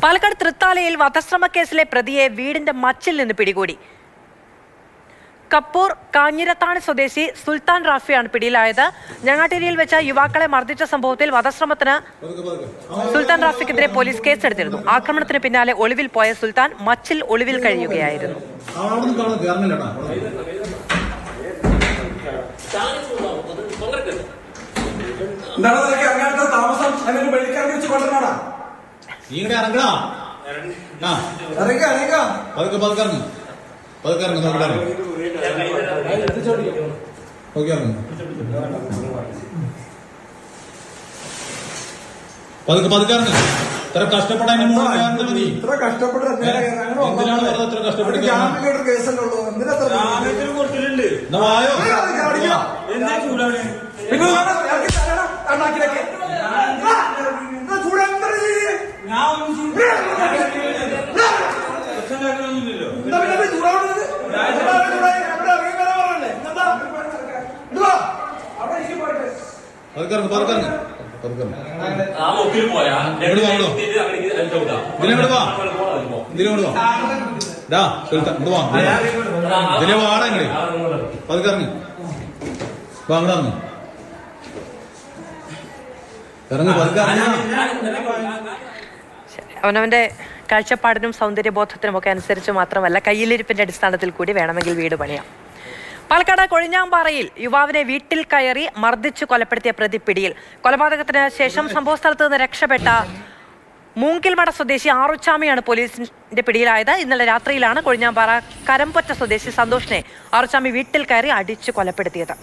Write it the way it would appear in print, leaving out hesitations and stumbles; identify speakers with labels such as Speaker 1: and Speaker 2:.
Speaker 1: പാലക്കാട് തൃത്താലയിൽ വധശ്രമ കേസിലെ പ്രതിയെ വീടിന്റെ മച്ചിൽ നിന്ന് പിടികൂടി. കപ്പൂർ കാഞ്ഞിരത്താണി സ്വദേശി സുൽത്താൻ റാഫിയാണ് പിടിയിലായത്. ഞങ്ങാട്ടിരിയിൽ വെച്ച യുവാക്കളെ മർദ്ദിച്ച സംഭവത്തിൽ വധശ്രമത്തിന് സുൽത്താൻ റാഫിക്കെതിരെ പോലീസ് കേസെടുത്തിരുന്നു. ആക്രമണത്തിന് പിന്നാലെ ഒളിവിൽ പോയ സുൽത്താൻ മച്ചിൽ ഒളിവിൽ കഴിയുകയായിരുന്നു.
Speaker 2: കഷ്ടപ്പെടാൻ
Speaker 1: അവനവന്റെ കാഴ്ചപ്പാടിനും സൗന്ദര്യബോധത്തിനും ഒക്കെ അനുസരിച്ച് മാത്രമല്ല, കയ്യിലിരിപ്പിന്റെ അടിസ്ഥാനത്തിൽ കൂടി വേണമെങ്കിൽ വീട് പണിയാം. പാലക്കാട് കൊഴിഞ്ഞാമ്പാറയിൽ യുവാവിനെ വീട്ടിൽ കയറി മർദ്ദിച്ചു കൊലപ്പെടുത്തിയ പ്രതി പിടിയിൽ. കൊലപാതകത്തിന് ശേഷം സംഭവസ്ഥലത്ത് നിന്ന് രക്ഷപ്പെട്ട മൂങ്കിൽമട സ്വദേശി ആറുച്ചാമിയാണ് പോലീസിന്റെ പിടിയിലായത്. ഇന്നലെ രാത്രിയിലാണ് കൊഴിഞ്ഞാമ്പാറ കരമ്പൊറ്റ സ്വദേശി സന്തോഷിനെ ആറുച്ചാമി വീട്ടിൽ കയറി അടിച്ചു കൊലപ്പെടുത്തിയത്.